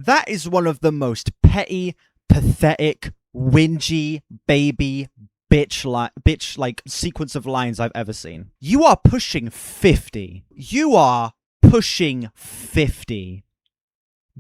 That is one of the most petty, pathetic, whingy, baby, bitch like sequence of lines I've ever seen. You are pushing 50. You are pushing 50.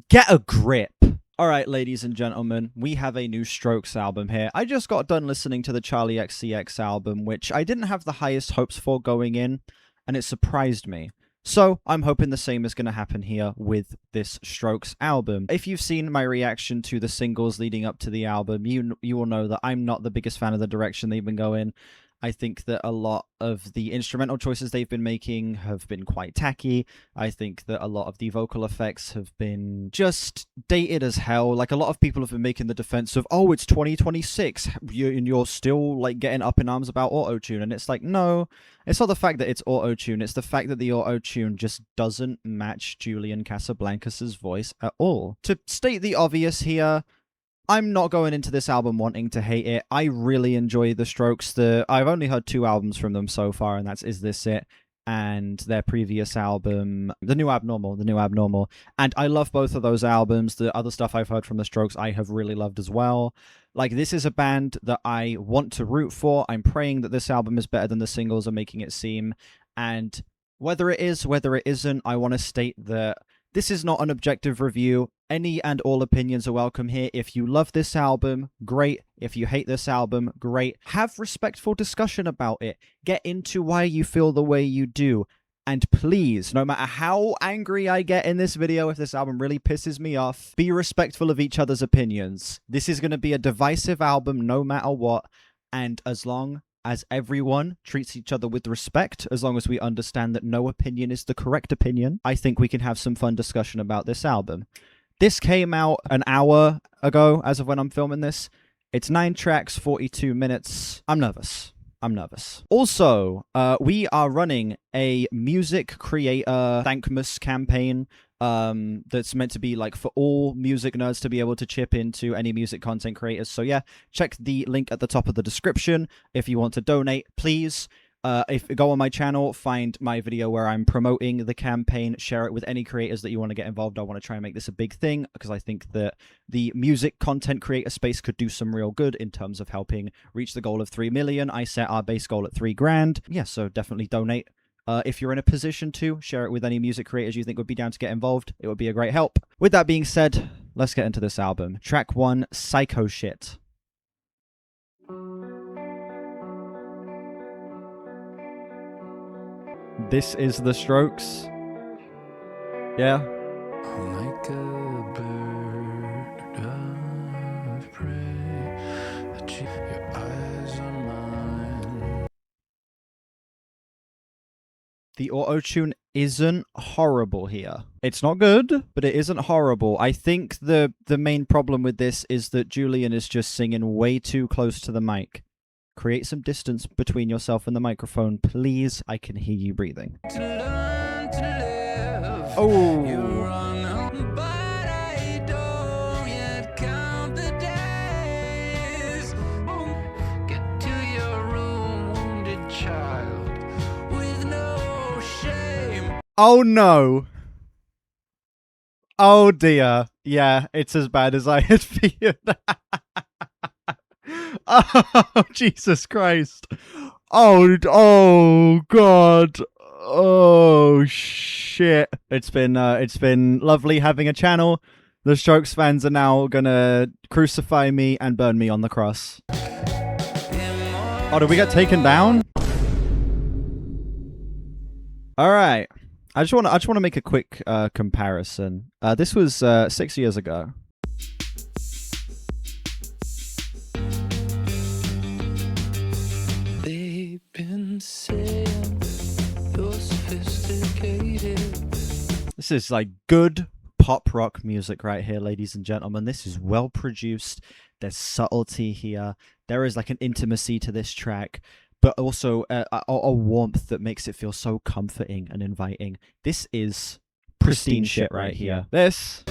Get a grip. Alright, ladies and gentlemen, we have a new Strokes album here. I just got done listening to the Charlie XCX album, which I didn't have the highest hopes for going in, and it surprised me. So, I'm hoping the same is going to happen here with this Strokes album. If you've seen my reaction to the singles leading up to the album, you will know that I'm not the biggest fan of the direction they've been going. I think that a lot of the instrumental choices they've been making have been quite tacky. I think that a lot of the vocal effects have been just dated as hell. Like, a lot of people have been making the defense of, oh, it's 2026, and you're still, like, getting up in arms about auto-tune. And it's like, no, it's not the fact that it's auto-tune. It's the fact that the auto-tune just doesn't match Julian Casablancas' voice at all. To state the obvious here, I'm not going into this album wanting to hate it. I really enjoy the Strokes. I've only heard 2 albums from them so far, and that's Is This It? And their previous album, The New Abnormal. And I love both of those albums. The other stuff I've heard from the Strokes, I have really loved as well. Like, this is a band that I want to root for. I'm praying that this album is better than the singles are making it seem. And whether it is, whether it isn't, I want to state that this is not an objective review. Any and all opinions are welcome here. If you love this album, great. If you hate this album, great. Have respectful discussion about it. Get into why you feel the way you do. And please, no matter how angry I get in this video, if this album really pisses me off, be respectful of each other's opinions. This is going to be a divisive album no matter what. And as long as everyone treats each other with respect, as long as we understand that no opinion is the correct opinion, I think we can have some fun discussion about this album. This came out an hour ago, as of when I'm filming this. It's 9 tracks, 42 minutes. I'm nervous. Also, we are running a music creator Thankmas campaign that's meant to be like for all music nerds to be able to chip into, any music content creators. So yeah, check the link at the top of the description if you want to donate, please. If go on my channel, find my video where I'm promoting the campaign, share it with any creators that you want to get involved. I want to try and make this a big thing because I think that the music content creator space could do some real good in terms of helping reach the goal of 3 million. I set our base goal at 3 grand. Yeah, so definitely donate. If you're in a position to, share it with any music creators you think would be down to get involved. It would be a great help. With that being said, let's get into this album. Track 1, Psycho Shit. This is the Strokes. Yeah. Like a bird of prey, your eyes are mine. The auto-tune isn't horrible here. It's not good, but it isn't horrible. I think the main problem with this is that Julian is just singing way too close to the mic. Create some distance between yourself and the microphone, please. I can hear you breathing. Oh. Oh no. Oh dear. Yeah, it's as bad as I had feared. Oh, Jesus Christ. Oh God. Oh shit. It's been lovely having a channel. The Strokes fans are now gonna crucify me and burn me on the cross. Oh, did we get taken down? All right. I just want to make a quick comparison. This was 6 years ago. They've been saying you're sophisticated. This is like good pop rock music right here, ladies and gentlemen. This is well produced. There's subtlety here. There is like an intimacy to this track, but also a warmth that makes it feel so comforting and inviting. This is pristine shit right here. This.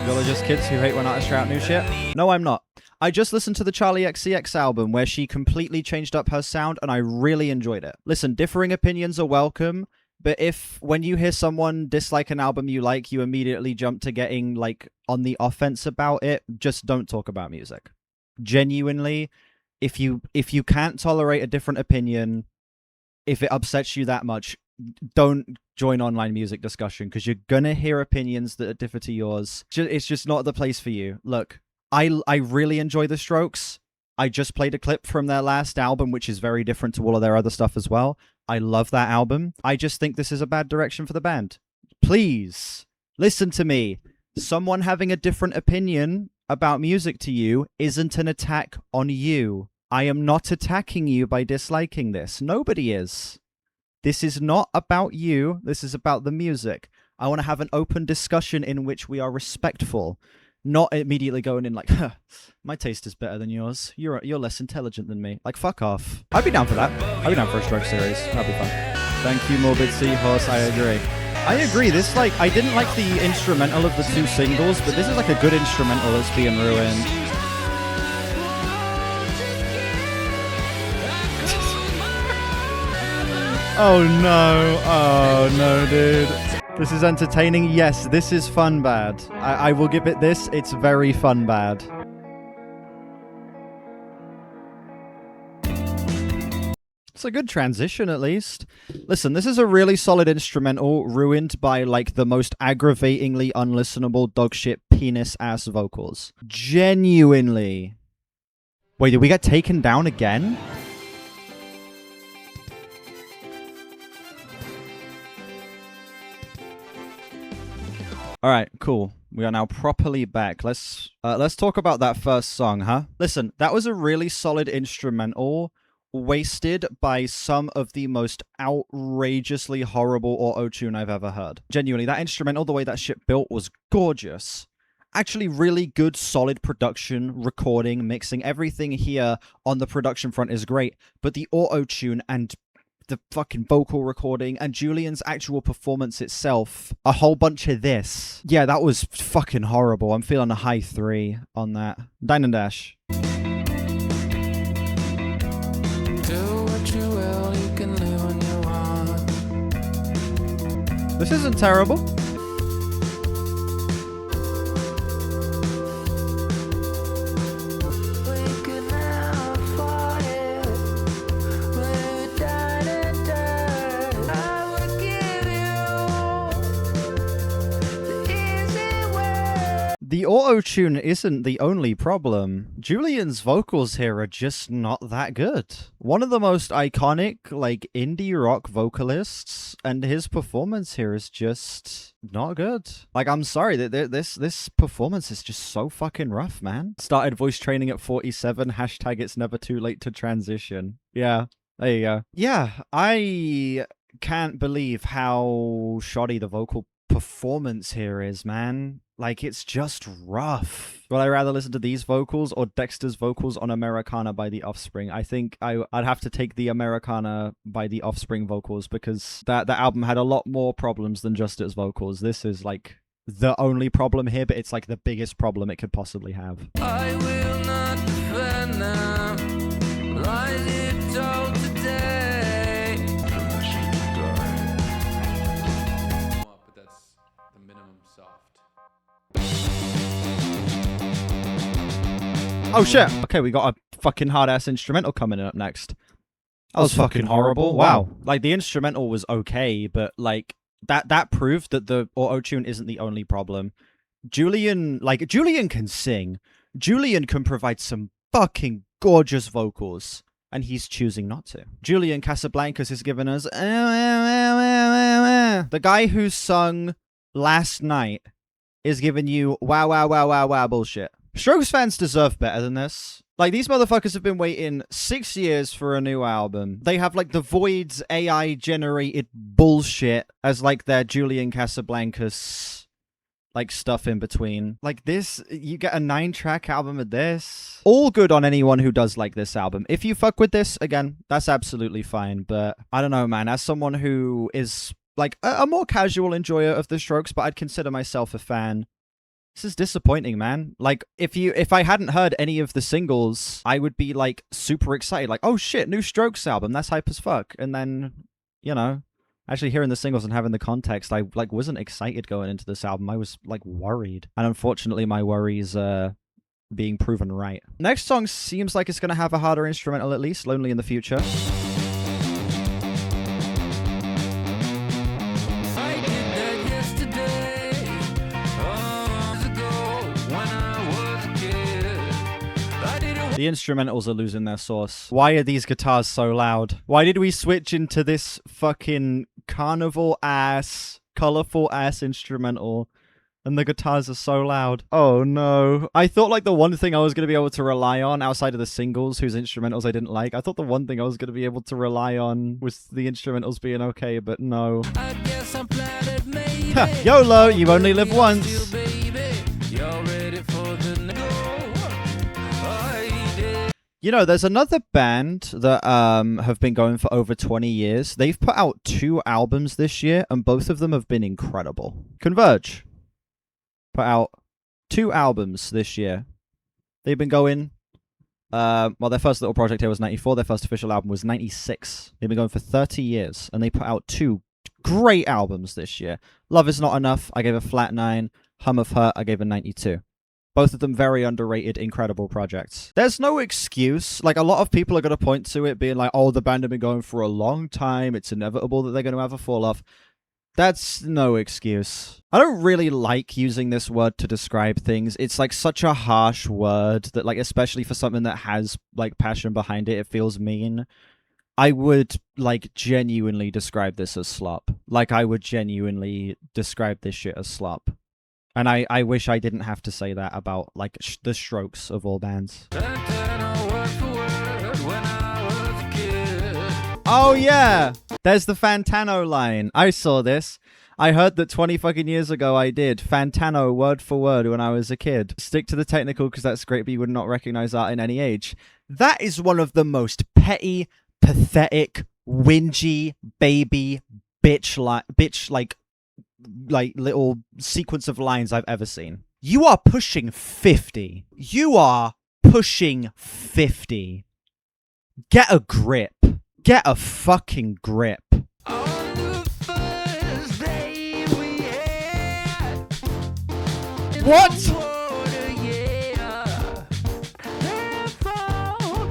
Y'all are just kids who hate when artists try out new shit? No, I'm not. I just listened to the Charlie XCX album where she completely changed up her sound and I really enjoyed it. Listen, differing opinions are welcome. But if when you hear someone dislike an album you like, you immediately jump to getting like on the offense about it, just don't talk about music. Genuinely, if you can't tolerate a different opinion, if it upsets you that much, don't join online music discussion, because you're gonna hear opinions that differ to yours. It's just not the place for you. Look, I really enjoy The Strokes. I just played a clip from their last album, which is very different to all of their other stuff as well. I love that album. I just think this is a bad direction for the band. Please, listen to me. Someone having a different opinion about music to you isn't an attack on you. I am not attacking you by disliking this. Nobody is. This is not about you. This is about the music. I want to have an open discussion in which we are respectful. Not immediately going in like, huh, my taste is better than yours. You're less intelligent than me. Like, fuck off. I'd be down for that. I'd be down for a Stroke series. That'd be fun. Thank you, Morbid Seahorse. I agree. I agree. This, like, I didn't like the instrumental of the 2 singles, but this is like a good instrumental that's being ruined. Oh no. Oh no, dude. This is entertaining. Yes, this is fun bad. I will give it this. It's very fun bad. It's a good transition, at least. Listen, this is a really solid instrumental, ruined by, like, the most aggravatingly unlistenable dogshit penis-ass vocals. Genuinely. Wait, did we get taken down again? All right, cool. We are now properly back. Let's talk about that first song, huh? Listen, that was a really solid instrumental, wasted by some of the most outrageously horrible auto-tune I've ever heard. Genuinely, that instrumental, the way that shit built, was gorgeous. Actually, really good, solid production, recording, mixing. Everything here on the production front is great, but the auto-tune and the fucking vocal recording and Julian's actual performance itself, a whole bunch of this. Yeah, that was fucking horrible. I'm feeling a high 3 on that. Dine N'Dash. This isn't terrible. The auto-tune isn't the only problem. Julian's vocals here are just not that good. One of the most iconic, like, indie rock vocalists, and his performance here is just not good. Like, I'm sorry, this performance is just so fucking rough, man. Started voice training at 47, hashtag it's never too late to transition. Yeah, there you go. Yeah, I can't believe how shoddy the vocal performance here is, man. Like, it's just rough. Would I rather listen to these vocals or Dexter's vocals on Americana by The Offspring? I think I'd have to take the Americana by The Offspring vocals, because that album had a lot more problems than just its vocals. This is, like, the only problem here, but it's, like, the biggest problem it could possibly have. I will not defend them. Lies you told today. But that's the minimum soft. Oh shit. Okay, we got a fucking hard-ass instrumental coming up next. That was fucking horrible. Wow. Like, the instrumental was okay, but, like, that proved that the auto-tune isn't the only problem. Julian can sing. Julian can provide some fucking gorgeous vocals, and he's choosing not to. Julian Casablancas has given us... The guy who sung Last Night is giving you wow, wow, wow, wow, wow bullshit. Strokes fans deserve better than this. Like, these motherfuckers have been waiting 6 years for a new album. They have, like, the Void's AI-generated bullshit as, like, their Julian Casablancas, like, stuff in between. Like, this, you get a 9-track album of this. All good on anyone who does like this album. If you fuck with this, again, that's absolutely fine. But, I don't know, man. As someone who is, like, a more casual enjoyer of the Strokes, but I'd consider myself a fan, this is disappointing, man. Like, if I hadn't heard any of the singles, I would be, like, super excited. Like, oh shit, new Strokes album. That's hype as fuck. And then, you know, Actually, hearing the singles and having the context, I like wasn't excited going into this album. I was like worried, and unfortunately, my worries being proven right. Next song seems like it's gonna have a harder instrumental, at least. Lonely in the Future. The instrumentals are losing their sauce. Why are these guitars so loud? Why did we switch into this fucking carnival-ass, colorful-ass instrumental? And the guitars are so loud. Oh no. I thought like the one thing I was going to be able to rely on outside of the singles whose instrumentals I didn't like, I thought the one thing I was going to be able to rely on was the instrumentals being okay, but no. I guess I'm planted, maybe. YOLO, you only live once. You know, there's another band that have been going for over 20 years. They've put out 2 albums this year, and both of them have been incredible. Converge put out 2 albums this year. They've been going... well, their first little project here was 94. Their first official album was 96. They've been going for 30 years, and they put out 2 great albums this year. Love Is Not Enough, I gave a flat 9. Hum of Hurt, I gave a 92. Both of them very underrated, incredible projects. There's no excuse. Like, a lot of people are going to point to it being like, oh, the band have been going for a long time. It's inevitable that they're going to have a fall-off. That's no excuse. I don't really like using this word to describe things. It's like such a harsh word that, like, especially for something that has like passion behind it, it feels mean. I would like genuinely describe this as slop. Like, I would genuinely describe this shit as slop. And I wish I didn't have to say that about, like, the Strokes of all bands. Oh, yeah! There's the Fantano line. I saw this. I heard that 20 fucking years ago I did. Fantano, word for word, when I was a kid. Stick to the technical, because that's great, but you would not recognize art in any age. That is one of the most petty, pathetic, whingy, baby, bitch, like little sequence of lines I've ever seen. You are pushing 50. You are pushing 50. Get a grip. Get a fucking grip. On the first day we had What? water, yeah. Therefore,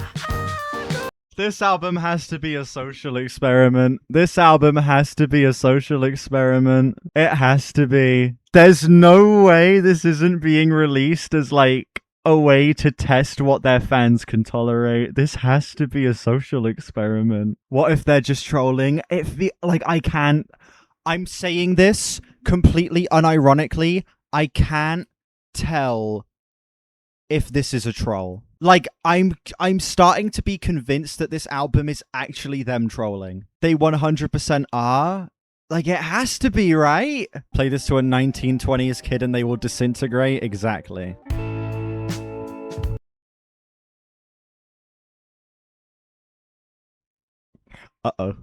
This album has to be a social experiment. This album has to be a social experiment. It has to be. There's no way this isn't being released as like a way to test what their fans can tolerate. This has to be a social experiment. What if they're just trolling? I'm saying this completely unironically. I can't tell if this is a troll. Like, I'm starting to be convinced that this album is actually them trolling. They 100% are. Like, it has to be, right? Play this to a 1920s kid and they will disintegrate? Exactly. Uh-oh.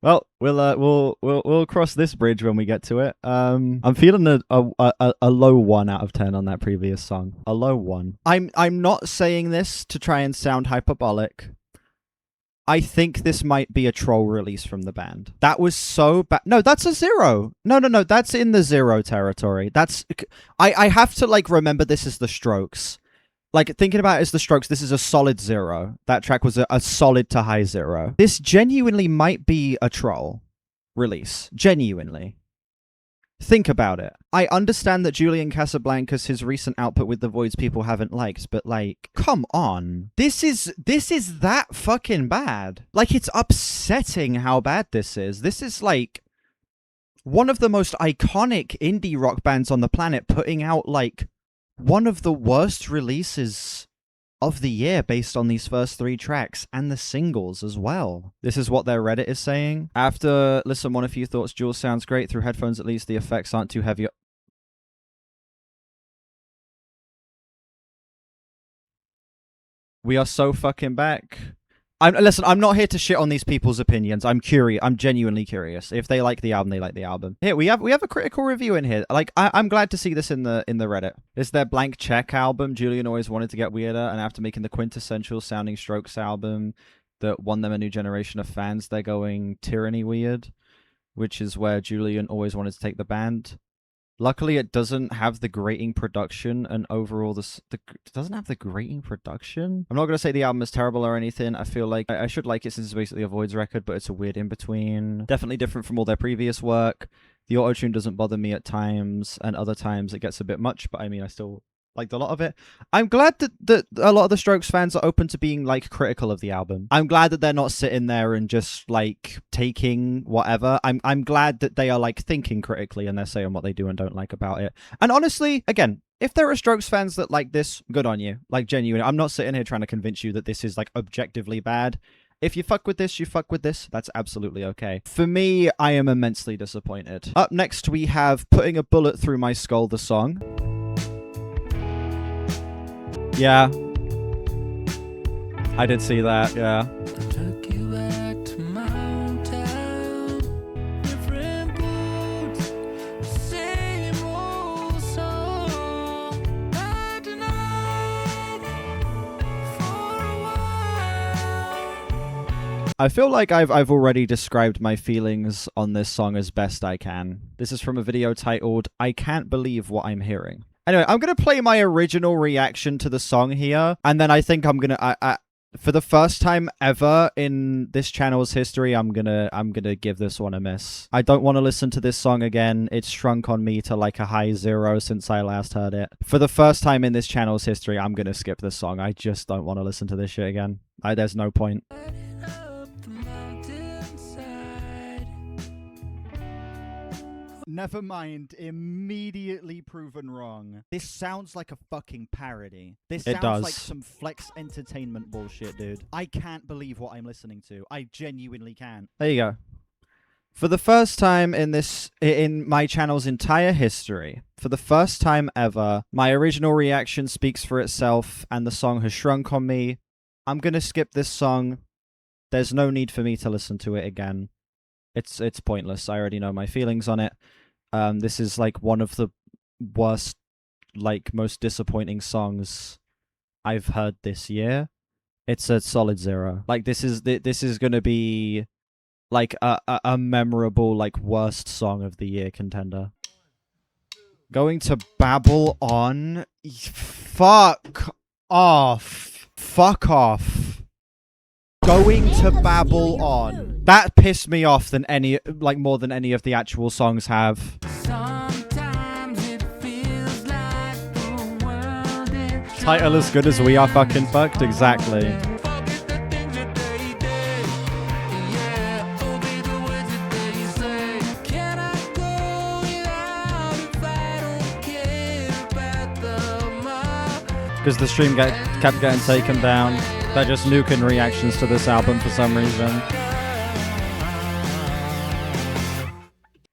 Well, we'll cross this bridge when we get to it. I'm feeling a low 1 out of 10 on that previous song. A low 1. I'm not saying this to try and sound hyperbolic. I think this might be a troll release from the band. That was so bad. No, that's a 0. No, that's in the 0 territory. I have to like remember this is the Strokes. Like, thinking about it as the Strokes, this is a solid 0. That track was a solid to high 0. This genuinely might be a troll release. Genuinely. Think about it. I understand that Julian Casablancas, his recent output with The Voids, people haven't liked, but like, come on. This is that fucking bad. Like, it's upsetting how bad this is. This is like one of the most iconic indie rock bands on the planet putting out like one of the worst releases of the year based on these first 3 tracks and the singles as well. This is what their Reddit is saying. After listen one a few thoughts, Jules sounds great. Through headphones at least, the effects aren't too heavy. We are so fucking back. Listen, I'm not here to shit on these people's opinions. I'm curious. I'm genuinely curious. If they like the album, they like the album. Here, we have a critical review in here. Like, I'm glad to see this in the Reddit. It's their Blank Check album. Julian always wanted to get weirder, and after making the quintessential sounding Strokes album that won them a new generation of fans, they're going tyranny weird. which is where Julian always wanted to take the band. Luckily, it doesn't have the grating production, and overall, it doesn't have the grating production. I'm not going to say the album is terrible or anything. I feel like I should like it since it's basically a Voids record, but it's a weird in-between. Definitely different from all their previous work. The auto-tune doesn't bother me at times, and other times it gets a bit much, but I mean, I still liked a lot of it. I'm glad that a lot of the Strokes fans are open to being, like, critical of the album. I'm glad that they're not sitting there and just, like, taking whatever. I'm glad that they are, like, thinking critically and they're saying what they do and don't like about it. And honestly, again, if there are Strokes fans that like this, good on you. Like, genuinely, I'm not sitting here trying to convince you that this is, like, objectively bad. If you fuck with this, you fuck with this. That's absolutely okay. For me, I am immensely disappointed. Up next, we have Putting a Bullet Through My Skull, the song. Yeah. I did see that, yeah. Took you back to my hometown. Different boots, same old song. I denied for a while. I feel like I've already described my feelings on this song as best I can. This is from a video titled, I Can't Believe What I'm Hearing. Anyway, I'm going to play my original reaction to the song here, and then I think I'm going to... for the first time ever in this channel's history, I'm gonna give this one a miss. I don't want to listen to this song again. It's shrunk on me to like a high 0 since I last heard it. For the first time in this channel's history, I'm gonna skip this song. I just don't want to listen to this shit again. There's no point. Never mind, immediately proven wrong. This sounds like a fucking parody. This sounds like some Flex Entertainment bullshit, dude. I can't believe what I'm listening to. I genuinely can't. There you go. For the first time in my channel's entire history, for the first time ever, my original reaction speaks for itself and the song has shrunk on me. I'm gonna skip this song. There's no need for me to listen to it again. It's pointless. I already know my feelings on it. This is like one of the worst, like most disappointing songs I've heard this year. It's a solid 0. Like this is gonna be like a memorable like worst song of the year contender. Going to Babble On. Fuck off. Fuck off. Going to Babble On. That pissed me off more than any of the actual songs have. Sometimes it feels like the world is Title as good as We Are Fucking Fucked, exactly. forget the things that they did. Yeah, obey the words that they say. Can I go without if I don't care about the mob? Because the stream kept getting taken down. They're just nuking reactions to this album for some reason.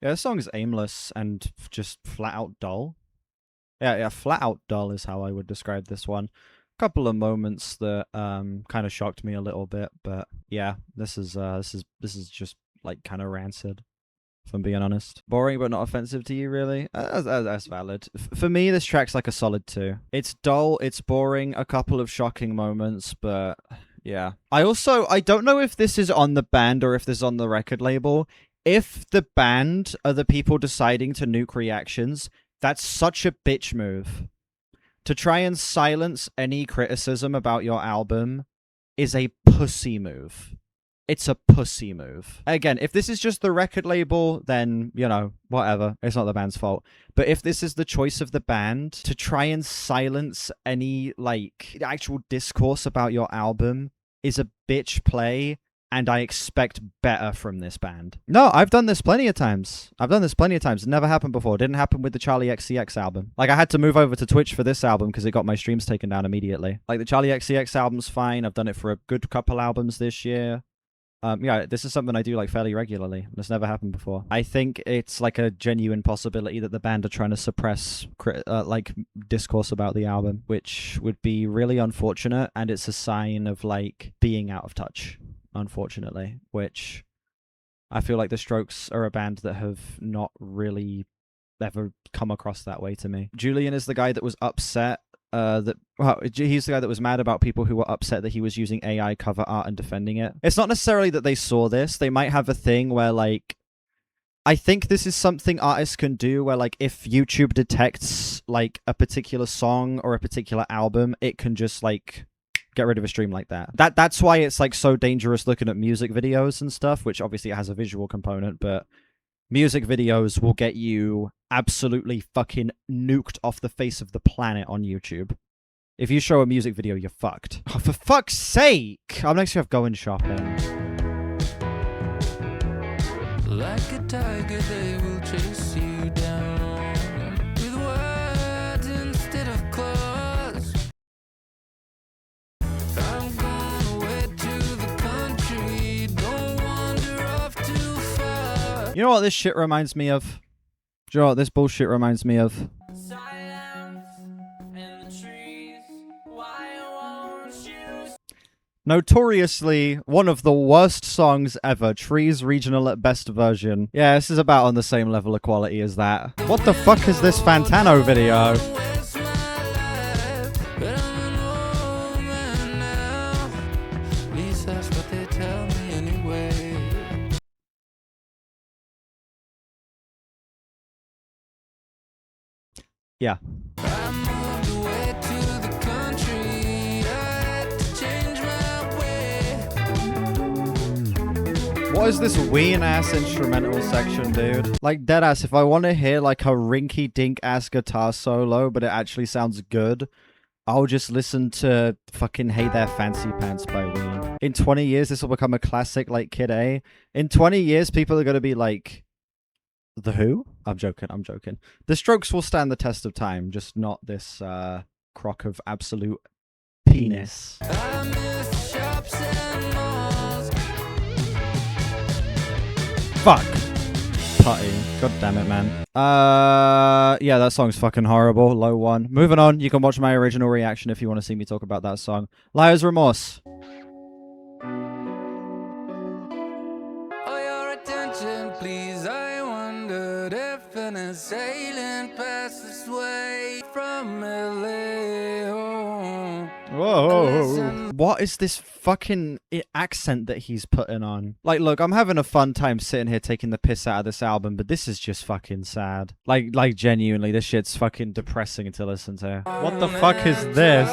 Yeah, this song is aimless and just flat out dull. Yeah, flat out dull is how I would describe this one. Couple of moments that kind of shocked me a little bit, but yeah, this is just like kind of rancid, if I'm being honest. Boring but not offensive to you, really? That's valid. For me, this track's like a solid 2. It's dull, it's boring, a couple of shocking moments, but yeah. I don't know if this is on the band or if this is on the record label. If the band are the people deciding to nuke reactions, that's such a bitch move. To try and silence any criticism about your album is a pussy move. It's a pussy move. Again, if this is just the record label, then, you know, whatever. It's not the band's fault. But if this is the choice of the band to try and silence any, like, actual discourse about your album is a bitch play, and I expect better from this band. No, I've done this plenty of times. It never happened before. It didn't happen with the Charlie XCX album. Like, I had to move over to Twitch for this album because it got my streams taken down immediately. Like, the Charlie XCX album's fine. I've done it for a good couple albums this year. Yeah, this is something I do like fairly regularly. It's never happened before. I think it's like a genuine possibility that the band are trying to suppress like discourse about the album, which would be really unfortunate, and it's a sign of like being out of touch, unfortunately, which I feel like the Strokes are a band that have not really ever come across that way to me. Julian is the guy that was upset he's the guy that was mad about people who were upset that he was using AI cover art and defending it. It's not necessarily that they saw this. They might have a thing where, like, I think this is something artists can do where, like, if YouTube detects, like, a particular song or a particular album, it can just, like, get rid of a stream like that. That's why it's, like, so dangerous looking at music videos and stuff, which obviously it has a visual component, but music videos will get you absolutely fucking nuked off the face of the planet on YouTube. If you show a music video, you're fucked. Oh, for fuck's sake! I'm next to have going shopping. Like a tiger, they will chase you down with words instead of claws. I'm going away to the country. Don't wander off too far. You know what this shit reminds me of? Do you know what this bullshit reminds me of? Silence in the trees. Why won't you? Notoriously, one of the worst songs ever. Trees Regional at Best version. Yeah, this is about on the same level of quality as that. What the fuck is this Fantano video? Waste my life, but I'm an old man now. At least that's what they tell me anyway. Yeah. I moved away to the country. I had to change my way. What is this weird-ass instrumental section, dude? Like, deadass, if I want to hear, like, a rinky-dink-ass guitar solo, but it actually sounds good, I'll just listen to fucking Hey There Fancy Pants by Ween. In 20 years, this will become a classic like Kid A. In 20 years, people are going to be like, The Who? I'm joking. The Strokes will stand the test of time, just not this crock of absolute penis. I miss shops and malls. Fuck. Putty. God damn it, man. Yeah, that song's fucking horrible. Low one. Moving on. You can watch my original reaction if you want to see me talk about that song. Liar's Remorse. Oh, your attention, please. I wondered if an assailant passed this way from LA home. Whoa. What is this fucking accent that he's putting on? Like, look, I'm having a fun time sitting here taking the piss out of this album, but this is just fucking sad. Like genuinely, this shit's fucking depressing to listen to. What the fuck is this?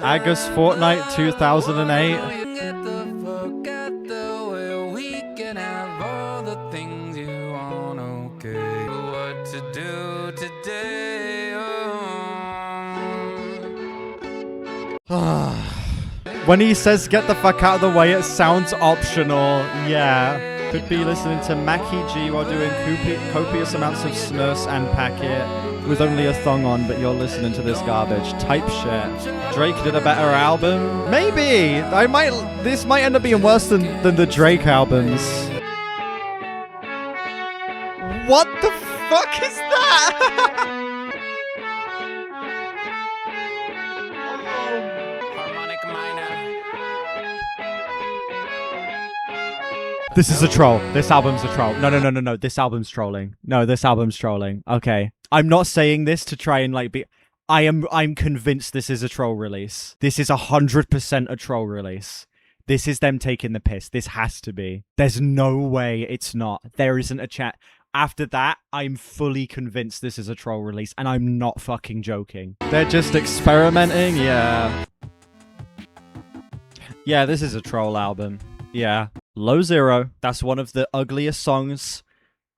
Agus Fortnite 2008? Get the fuck out the way. We can have all the things you want, okay? What to do today? Oh. When he says get the fuck out of the way, it sounds optional. Yeah. Could be listening to Mackie G while doing copious amounts of snurse and packet with only a thong on, but you're listening to this garbage. Type shit. Drake did a better album? Maybe. This might end up being worse than the Drake albums. What the fuck is that? Harmonic minor. This is a troll. This album's a troll. No. This album's trolling. No, this album's trolling. Okay. I'm not saying this to try and like be... I'm convinced this is a troll release. This is 100% a troll release. This is them taking the piss. This has to be. There's no way it's not. There isn't a chat. After that, I'm fully convinced this is a troll release, and I'm not fucking joking. They're just experimenting? Yeah. Yeah, this is a troll album. Yeah. Low Zero. That's one of the ugliest songs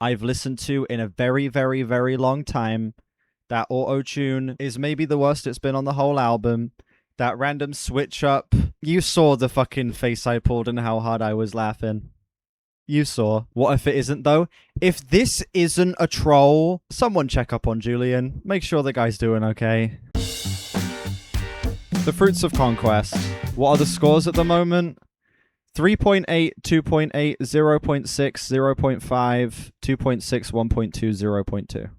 I've listened to in a very, very, very long time. That auto-tune is maybe the worst it's been on the whole album. That random switch up. You saw the fucking face I pulled and how hard I was laughing. You saw. What if it isn't, though? If this isn't a troll, someone check up on Julian. Make sure the guy's doing okay. The Fruits of Conquest. What are the scores at the moment? 3.8, 2.8, 0.6, 0.5, 2.6, 1.2,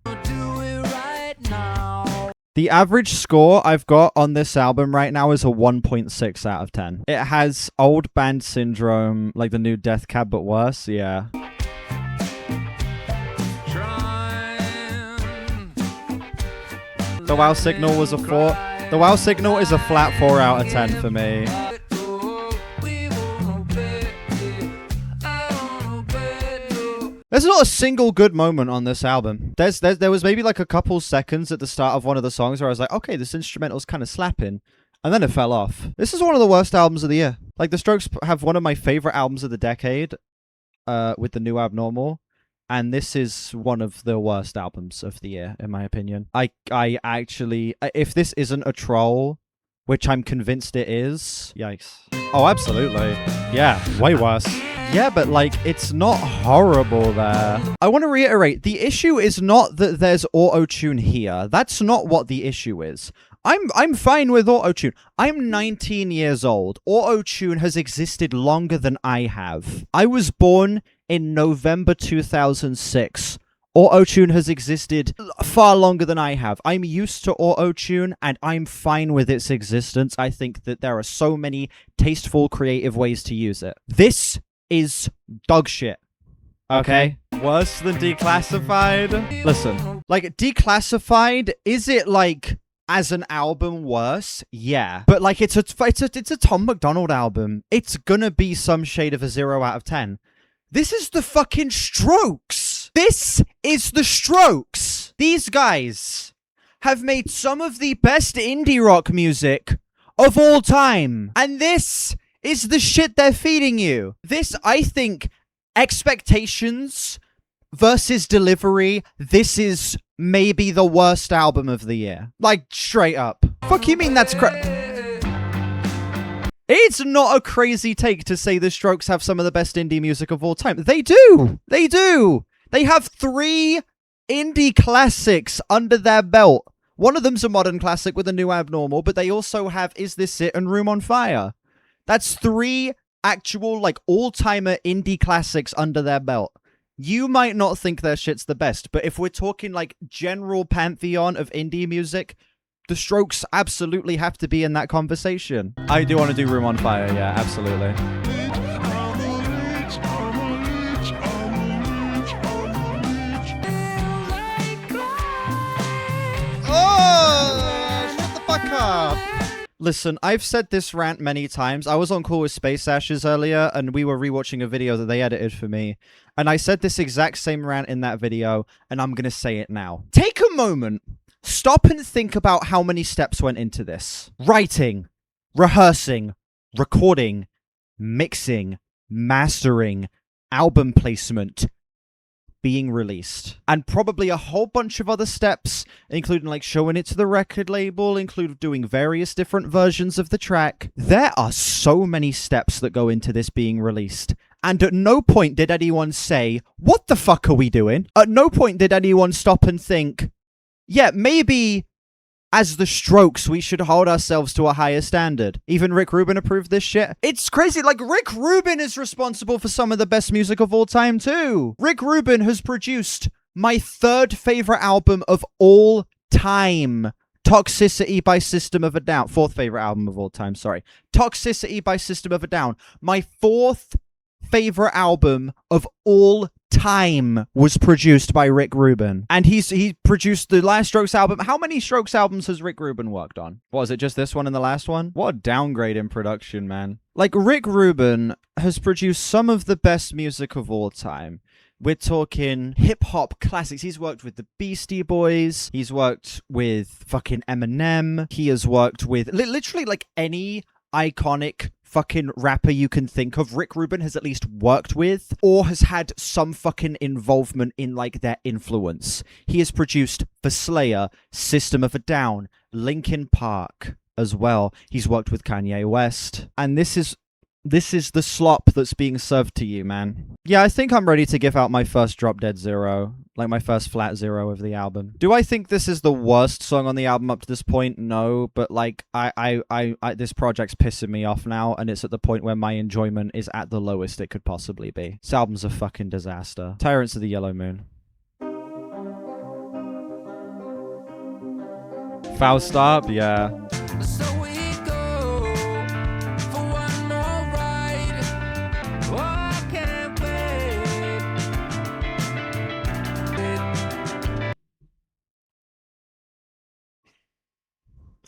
0.2. The average score I've got on this album right now is a 1.6 out of 10. It has old band syndrome, like the new Death Cab, but worse, yeah. The Wow Signal was a 4. The Wow Signal is a flat 4 out of 10 for me. There's not a single good moment on this album. There was maybe like a couple seconds at the start of one of the songs where I was like, okay, this instrumental's kind of slapping. And then it fell off. This is one of the worst albums of the year. Like, The Strokes have one of my favorite albums of the decade with the new Abnormal. And this is one of the worst albums of the year, in my opinion. I actually... If this isn't a troll, which I'm convinced it is... Yikes. Oh, absolutely. Yeah, way worse. Yeah, but, like, it's not horrible there. I want to reiterate, the issue is not that there's auto-tune here. That's not what the issue is. I'm fine with auto-tune. I'm 19 years old. Auto-tune has existed longer than I have. I was born in November 2006. Auto-tune has existed far longer than I have. I'm used to auto-tune, and I'm fine with its existence. I think that there are so many tasteful, creative ways to use it. This is dog shit. Okay? Worse than Declassified? Listen, like, Declassified, is it, like... as an album worse? Yeah. But like it's a Tom McDonald album. It's gonna be some shade of a 0 out of 10. This is the fucking Strokes. This is the Strokes. These guys have made some of the best indie rock music of all time. And this is the shit they're feeding you. This, I think, expectations versus delivery, this is maybe the worst album of the year. Like, straight up. Fuck you mean that's It's not a crazy take to say the Strokes have some of the best indie music of all time. They do! They do! They have 3 indie classics under their belt. One of them's a modern classic with a new Abnormal, but they also have Is This It and Room on Fire. That's 3 actual, like, all-timer indie classics under their belt. You might not think their shit's the best, but if we're talking, like, general pantheon of indie music, the Strokes absolutely have to be in that conversation. I do want to do Room on Fire, yeah, absolutely. Oh, shut the fuck up. Listen, I've said this rant many times. I was on call with Space Ashes earlier, and we were rewatching a video that they edited for me. And I said this exact same rant in that video, and I'm gonna say it now. Take a moment. Stop and think about how many steps went into this. Writing, rehearsing, recording, mixing, mastering, album placement, being released. And probably a whole bunch of other steps, including like showing it to the record label, including doing various different versions of the track. There are so many steps that go into this being released. And at no point did anyone say, what the fuck are we doing? At no point did anyone stop and think, yeah, maybe as the Strokes, we should hold ourselves to a higher standard. Even Rick Rubin approved this shit. It's crazy. Like, Rick Rubin is responsible for some of the best music of all time, too. Rick Rubin has produced my 3rd favorite album of all time. Toxicity by System of a Down. 4th favorite album of all time, sorry. Toxicity by System of a Down. My 4th favorite album of all time was produced by Rick Rubin. And he produced the last Strokes album. How many Strokes albums has Rick Rubin worked on? What, is it just this one and the last one? What a downgrade in production, man. Like, Rick Rubin has produced some of the best music of all time. We're talking hip-hop classics. He's worked with the Beastie Boys. He's worked with fucking Eminem. He has worked with literally, like, any iconic fucking rapper you can think of, Rick Rubin has at least worked with or has had some fucking involvement in, like, their influence. He has produced for Slayer, System of a Down, Linkin Park as well. He's worked with Kanye West. And this is the slop that's being served to you, man. Yeah, I think I'm ready to give out my first drop dead 0. Like, my first flat 0 of the album. Do I think this is the worst song on the album up to this point? No, but, like, this project's pissing me off now, and it's at the point where my enjoyment is at the lowest it could possibly be. This album's a fucking disaster. Tyrants of the Yellow Moon. Foul stop? Yeah. So we go for one more ride. Oh, I can't wait.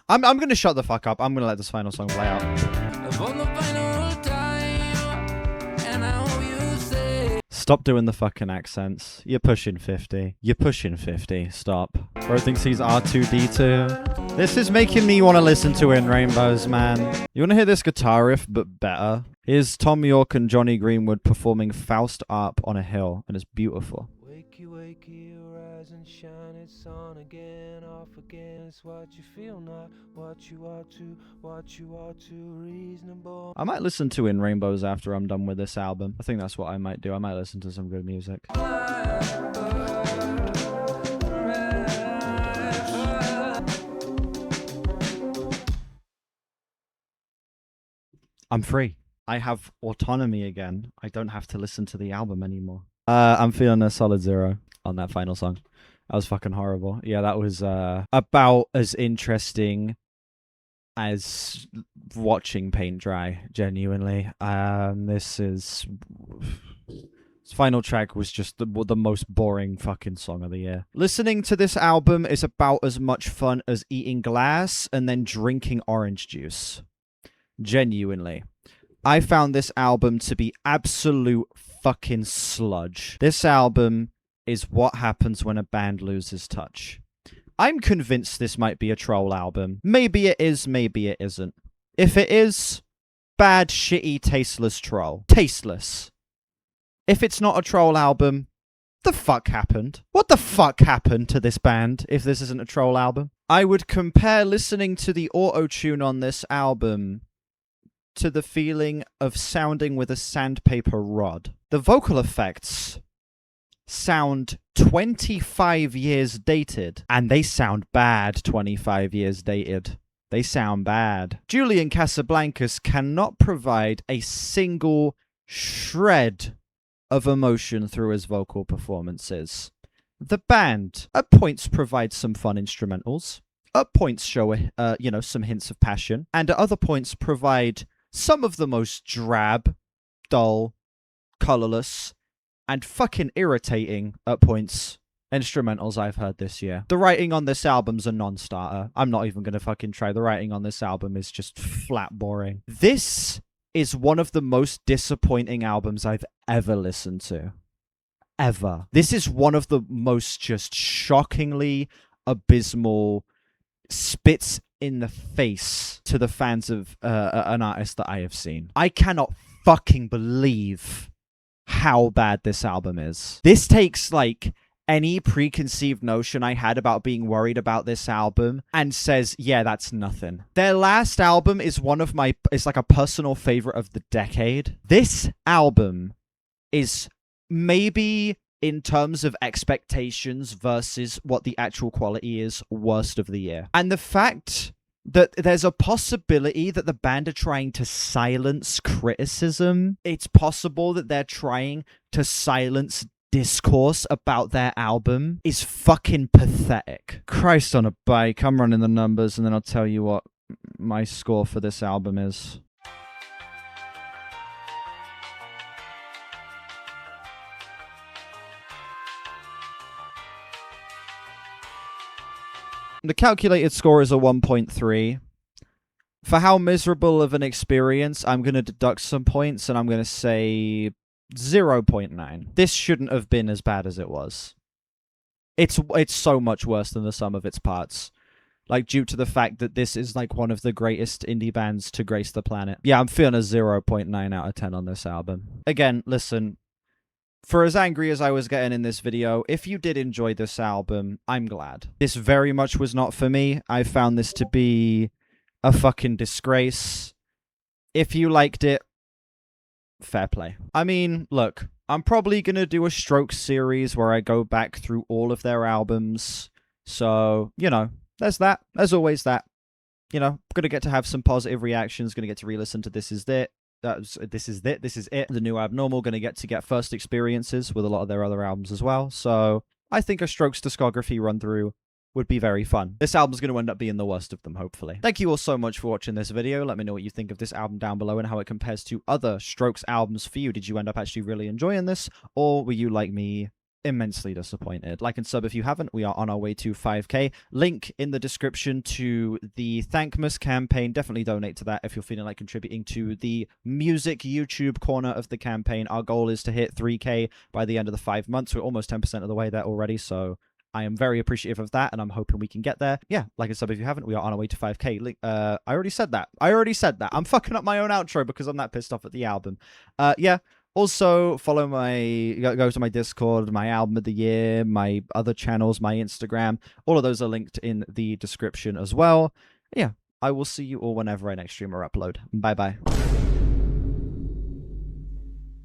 I'm gonna shut the fuck up. I'm gonna let this final song play out. Stop doing the fucking accents. You're pushing 50. You're pushing 50. Stop. Bro thinks he's R2D2. This is making me want to listen to In Rainbows, man. You want to hear this guitar riff, but better? Here's Tom York and Johnny Greenwood performing Faust Up on a Hill, and it's beautiful. Wakey, wakey, rise and shine. It's on again, off again. It's what you feel, not what you ought to, what you ought to. Reasonable. I might listen to In Rainbows after I'm done with this album. I think that's what I might do. I might listen to some good music. I'm free. I have autonomy again. I don't have to listen to the album anymore. I'm feeling a solid 0 on that final song. That was fucking horrible. Yeah, that was about as interesting as watching paint dry, genuinely. This final track was just the most boring fucking song of the year. Listening to this album is about as much fun as eating glass and then drinking orange juice. Genuinely. I found this album to be absolute fucking sludge. This album is what happens when a band loses touch. I'm convinced this might be a troll album. Maybe it is, maybe it isn't. If it is, bad, shitty, tasteless troll. Tasteless. If it's not a troll album, the fuck happened? What the fuck happened to this band if this isn't a troll album? I would compare listening to the auto-tune on this album to the feeling of sounding with a sandpaper rod. The vocal effects sound 25 years dated, and they sound bad 25 years dated. They sound bad. Julian Casablancas cannot provide a single shred of emotion through his vocal performances. The band, at points, provides some fun instrumentals. At points, show some hints of passion, and at other points, provide some of the most drab, dull, colorless, and fucking irritating, at points, instrumentals I've heard this year. The writing on this album's a non-starter. I'm not even gonna fucking try. The writing on this album is just flat boring. This is one of the most disappointing albums I've ever listened to. Ever. This is one of the most just shockingly abysmal spits in the face to the fans of an artist that I have seen. I cannot fucking believe how bad this album is. This takes, like, any preconceived notion I had about being worried about this album and says, yeah, that's nothing. Their last album is like a personal favorite of the decade. This album is maybe, in terms of expectations versus what the actual quality is, worst of the year. And the fact that there's a possibility that the band are trying to silence criticism. It's possible that they're trying to silence discourse about their album is fucking pathetic. Christ on a bike. I'm running the numbers and then I'll tell you what my score for this album is. The calculated score is a 1.3. For how miserable of an experience, I'm going to deduct some points and I'm going to say 0.9. This shouldn't have been as bad as it was. It's so much worse than the sum of its parts. Like, due to the fact that this is, like, one of the greatest indie bands to grace the planet. Yeah, I'm feeling a 0.9 out of 10 on this album. Again, listen, for as angry as I was getting in this video, if you did enjoy this album, I'm glad. This very much was not for me. I found this to be a fucking disgrace. If you liked it, fair play. I mean, look, I'm probably going to do a Strokes series where I go back through all of their albums. So, you know, there's that. There's always that. You know, going to get to have some positive reactions. Going to get to re-listen to This Is It. This is it. The new Abnormal. Going to get first experiences with a lot of their other albums as well. So I think a Strokes discography run through would be very fun. This album's going to end up being the worst of them, hopefully. Thank you all so much for watching this video. Let me know what you think of this album down below and how it compares to other Strokes albums for you. Did you end up actually really enjoying this, or were you like me, immensely disappointed. Like and sub if you haven't. We are on our way to 5k. Link in the description to the Thankmas campaign. Definitely donate to that if you're feeling like contributing to the music YouTube corner of the campaign. Our goal is to hit 3k by the end of the 5 months. We're almost 10% of the way there already, so I am very appreciative of that, and I'm hoping we can get there. Yeah, like I said, if you haven't, we are on our way to 5k. I already said that. I'm fucking up my own outro because I'm that pissed off at the album. Yeah. Also, follow go to my Discord, my album of the year, my other channels, my Instagram. All of those are linked in the description as well. Yeah, I will see you all whenever I next stream or upload. Bye-bye.